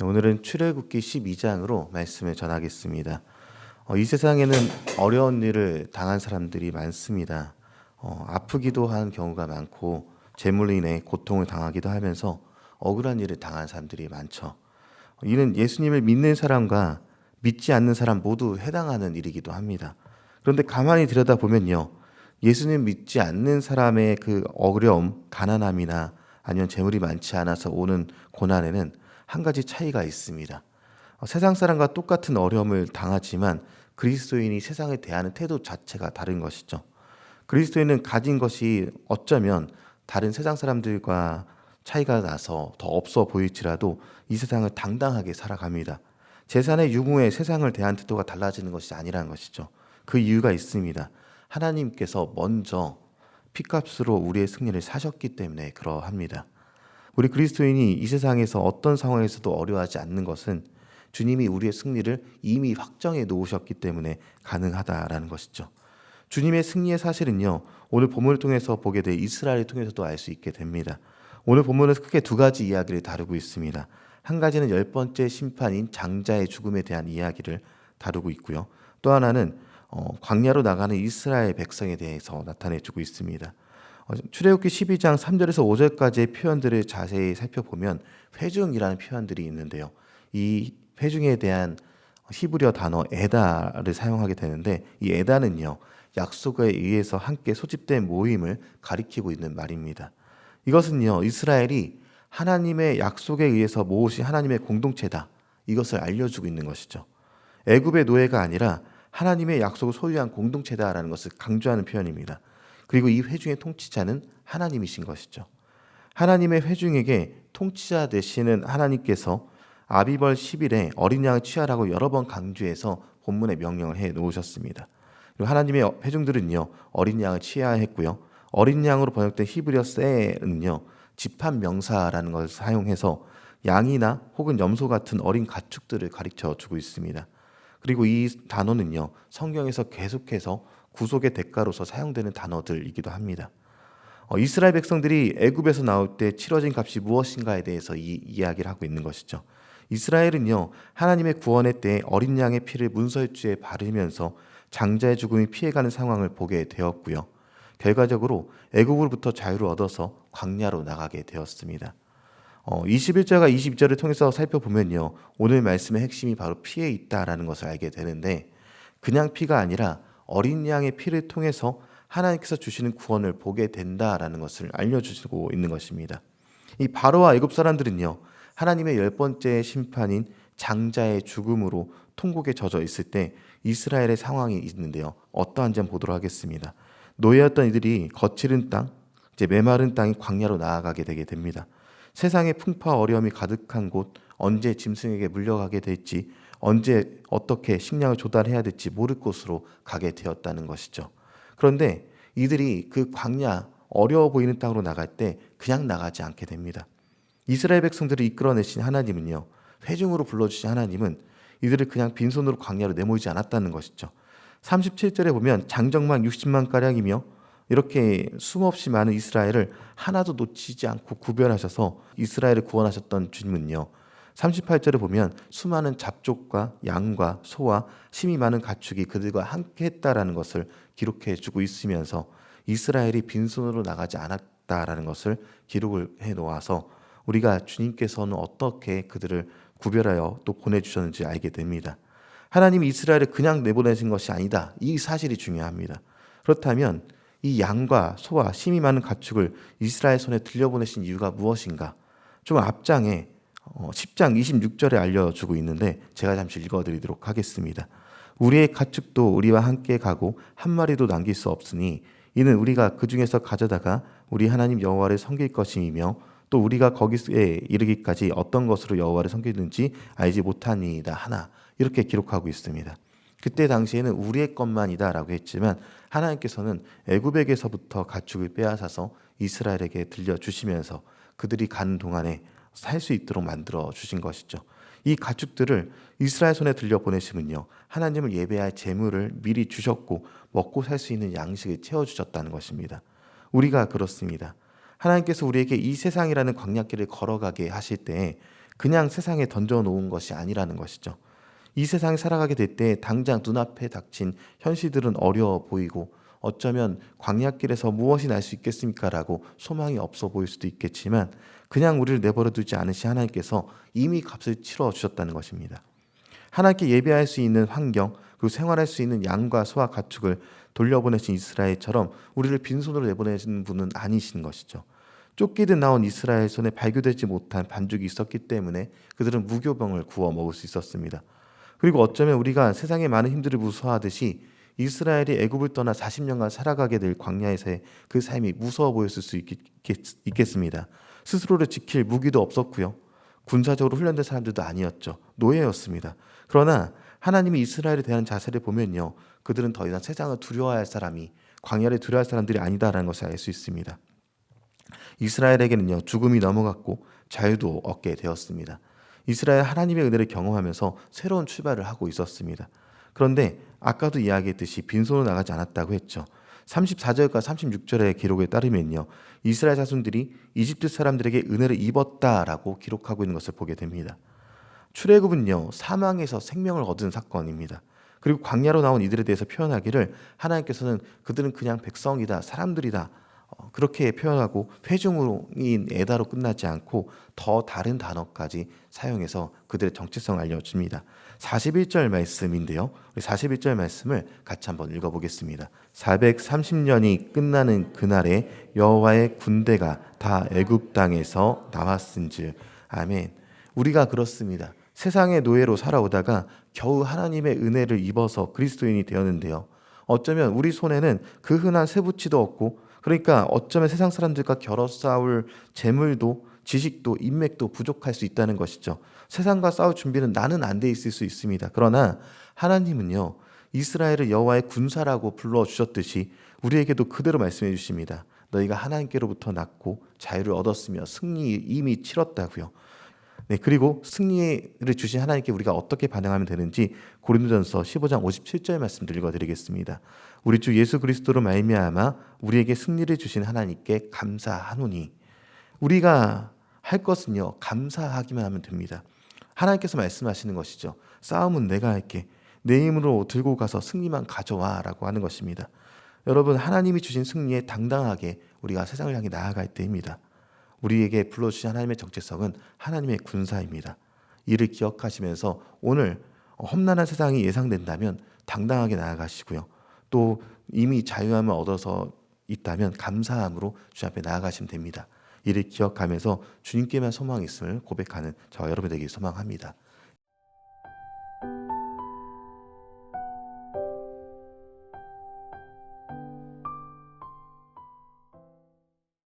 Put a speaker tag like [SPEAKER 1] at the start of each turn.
[SPEAKER 1] 오늘은 출애굽기 12장으로 말씀을 전하겠습니다. 이 세상에는 어려운 일을 당한 사람들이 많습니다. 아프기도 한 경우가 많고 재물로 인해 고통을 당하기도 하면서 억울한 일을 당한 사람들이 많죠. 이는 예수님을 믿는 사람과 믿지 않는 사람 모두 해당하는 일이기도 합니다. 그런데 가만히 들여다보면요, 예수님 믿지 않는 사람의 그 어려움, 가난함이나 아니면 재물이 많지 않아서 오는 고난에는 한 가지 차이가 있습니다. 세상 사람과 똑같은 어려움을 당하지만 그리스도인이 세상에 대하는 태도 자체가 다른 것이죠. 그리스도인은 가진 것이 어쩌면 다른 세상 사람들과 차이가 나서 더 없어 보일지라도 이 세상을 당당하게 살아갑니다. 재산의 유무에 세상을 대한 태도가 달라지는 것이 아니라는 것이죠. 그 이유가 있습니다. 하나님께서 먼저 피값으로 우리의 승리를 사셨기 때문에 그러합니다. 우리 그리스도인이 이 세상에서 어떤 상황에서도 어려워하지 않는 것은 주님이 우리의 승리를 이미 확정해 놓으셨기 때문에 가능하다라는 것이죠. 주님의 승리의 사실은요, 오늘 본문을 통해서 보게 될 이스라엘을 통해서도 알 수 있게 됩니다. 오늘 본문은 크게 두 가지 이야기를 다루고 있습니다. 한 가지는 10번째 심판인 장자의 죽음에 대한 이야기를 다루고 있고요. 또 하나는 광야로 나가는 이스라엘 백성에 대해서 나타내주고 있습니다. 출애굽기 12장 3절에서 5절까지의 표현들을 자세히 살펴보면 회중이라는 표현들이 있는데요. 이 회중에 대한 히브리어 단어 에다를 사용하게 되는데, 이 에다는요, 약속에 의해서 함께 소집된 모임을 가리키고 있는 말입니다. 이것은요, 이스라엘이 하나님의 약속에 의해서 모으신 하나님의 공동체다, 이것을 알려주고 있는 것이죠. 애굽의 노예가 아니라 하나님의 약속을 소유한 공동체다라는 것을 강조하는 표현입니다. 그리고 이 회중의 통치자는 하나님이신 것이죠. 하나님의 회중에게 통치자 되시는 하나님께서 아비벌 10일에 어린 양을 취하라고 여러 번 강조해서 본문에 명령을 해 놓으셨습니다. 그리고 하나님의 회중들은요, 어린 양을 취해야 했고요. 어린 양으로 번역된 히브리어 세은요, 집합 명사라는 것을 사용해서 양이나 혹은 염소 같은 어린 가축들을 가르쳐 주고 있습니다. 그리고 이 단어는요, 성경에서 계속해서 구속의 대가로서 사용되는 단어들이기도 합니다. 이스라엘 백성들이 애굽에서 나올 때 치러진 값이 무엇인가에 대해서 이 이야기를 하고 있는 것이죠. 이스라엘은요, 하나님의 구원의 때에 어린 양의 피를 문설주에 바르면서 장자의 죽음이 피해가는 상황을 보게 되었고요. 결과적으로 애굽으로부터 자유를 얻어서 광야로 나가게 되었습니다. 21절과 22절을 통해서 살펴보면요, 오늘 말씀의 핵심이 바로 피에 있다라는 것을 알게 되는데, 그냥 피가 아니라 어린 양의 피를 통해서 하나님께서 주시는 구원을 보게 된다라는 것을 알려주시고 있는 것입니다. 이 바로와 애굽 사람들은요, 하나님의 10번째 심판인 장자의 죽음으로 통곡에 젖어 있을 때 이스라엘의 상황이 있는데요, 어떠한지 한번 보도록 하겠습니다. 노예였던 이들이 거칠은 땅, 이제 메마른 땅이 광야로 나아가게 되게 됩니다. 세상에 풍파 어려움이 가득한 곳, 언제 짐승에게 물려가게 될지, 언제 어떻게 식량을 조달해야 될지 모를 곳으로 가게 되었다는 것이죠. 그런데 이들이 그 광야, 어려워 보이는 땅으로 나갈 때 그냥 나가지 않게 됩니다. 이스라엘 백성들을 이끌어내신 하나님은요, 회중으로 불러주신 하나님은 이들을 그냥 빈손으로 광야로 내모이지 않았다는 것이죠. 37절에 보면 장정만 60만 가량이며 이렇게 수없이 많은 이스라엘을 하나도 놓치지 않고 구별하셔서 이스라엘을 구원하셨던 주님은요, 38절에 보면 수많은 잡족과 양과 소와 심이 많은 가축이 그들과 함께 했다라는 것을 기록해 주고 있으면서 이스라엘이 빈손으로 나가지 않았다라는 것을 기록을 해 놓아서 우리가 주님께서는 어떻게 그들을 구별하여 또 보내주셨는지 알게 됩니다. 하나님이 이스라엘을 그냥 내보내신 것이 아니다, 이 사실이 중요합니다. 그렇다면 이 양과 소와 심이 많은 가축을 이스라엘 손에 들려보내신 이유가 무엇인가? 좀 앞장에 10장 26절에 알려주고 있는데 제가 잠시 읽어드리도록 하겠습니다. 우리의 가축도 우리와 함께 가고 한 마리도 남길 수 없으니 이는 우리가 그 중에서 가져다가 우리 하나님 여호와를 섬길 것임이며 또 우리가 거기에 이르기까지 어떤 것으로 여호와를 섬기는지 알지 못하니이다 하나, 이렇게 기록하고 있습니다. 그때 당시에는 우리의 것만이다 라고 했지만 하나님께서는 애굽에게서부터 가축을 빼앗아서 이스라엘에게 들려주시면서 그들이 가는 동안에 살 수 있도록 만들어 주신 것이죠. 이 가축들을 이스라엘 손에 들려보내시면요, 하나님을 예배할 재물을 미리 주셨고 먹고 살 수 있는 양식을 채워주셨다는 것입니다. 우리가 그렇습니다. 하나님께서 우리에게 이 세상이라는 광야길을 걸어가게 하실 때 그냥 세상에 던져놓은 것이 아니라는 것이죠. 이 세상에 살아가게 될 때 당장 눈앞에 닥친 현실들은 어려워 보이고 어쩌면 광야길에서 무엇이 날 수 있겠습니까라고 소망이 없어 보일 수도 있겠지만 그냥 우리를 내버려 두지 않으시 하나님께서 이미 값을 치러 주셨다는 것입니다. 하나님께 예배할 수 있는 환경 그리고 생활할 수 있는 양과 소와 가축을 돌려보내신 이스라엘처럼 우리를 빈손으로 내보내시는 분은 아니신 것이죠. 쫓기듯 나온 이스라엘 손에 발교되지 못한 반죽이 있었기 때문에 그들은 무교병을 구워 먹을 수 있었습니다. 그리고 어쩌면 우리가 세상의 많은 힘들을 무서워하듯이 이스라엘이 애굽을 떠나 40년간 살아가게 될 광야에서의 그 삶이 무서워 보였을 수 있겠습니다. 스스로를 지킬 무기도 없었고요. 군사적으로 훈련된 사람들도 아니었죠. 노예였습니다. 그러나 하나님이 이스라엘에 대한 자세를 보면요. 그들은 더 이상 세상을 두려워할 사람이 광야를 두려워할 사람들이 아니다라는 것을 알 수 있습니다. 이스라엘에게는요. 죽음이 넘어갔고 자유도 얻게 되었습니다. 이스라엘 하나님의 은혜를 경험하면서 새로운 출발을 하고 있었습니다. 그런데 아까도 이야기했듯이 빈손으로 나가지 않았다고 했죠. 34절과 36절의 기록에 따르면요. 이스라엘 자손들이 이집트 사람들에게 은혜를 입었다라고 기록하고 있는 것을 보게 됩니다. 출애굽은요. 사망에서 생명을 얻은 사건입니다. 그리고 광야로 나온 이들에 대해서 표현하기를 하나님께서는 그들은 그냥 백성이다, 사람들이다 그렇게 표현하고 회중인 에다로 끝나지 않고 더 다른 단어까지 사용해서 그들의 정체성을 알려줍니다. 41절 말씀인데요. 우리 41절 말씀을 같이 한번 읽어보겠습니다. 430년이 끝나는 그날에 여호와의 군대가 다 애굽 땅에서 나왔은즉. 아멘. 우리가 그렇습니다. 세상의 노예로 살아오다가 겨우 하나님의 은혜를 입어서 그리스도인이 되었는데요. 어쩌면 우리 손에는 그 흔한 쇠붙이도 없고 그러니까 어쩌면 세상 사람들과 겨뤄 싸울 재물도 지식도 인맥도 부족할 수 있다는 것이죠. 세상과 싸울 준비는 나는 안 돼 있을 수 있습니다. 그러나 하나님은요. 이스라엘을 여호와의 군사라고 불러주셨듯이 우리에게도 그대로 말씀해 주십니다. 너희가 하나님께로부터 났고 자유를 얻었으며 승리 이미 치렀다고요. 네, 그리고 승리를 주신 하나님께 우리가 어떻게 반응하면 되는지 고린도전서 15장 57절 말씀 읽어드리겠습니다. 우리 주 예수 그리스도로 말미암아 우리에게 승리를 주신 하나님께 감사하노니. 우리가 할 것은요 감사하기만 하면 됩니다. 하나님께서 말씀하시는 것이죠. 싸움은 내가 할게. 내 힘으로 들고 가서 승리만 가져와 라고 하는 것입니다. 여러분 하나님이 주신 승리에 당당하게 우리가 세상을 향해 나아갈 때입니다. 우리에게 불러주신 하나님의 정체성은 하나님의 군사입니다. 이를 기억하시면서 오늘 험난한 세상이 예상된다면 당당하게 나아가시고요. 또 이미 자유함을 얻어서 있다면 감사함으로 주 앞에 나아가시면 됩니다. 이를 기억하면서 주님께만 소망이 있음을 고백하는 저와 여러분 되길 소망합니다.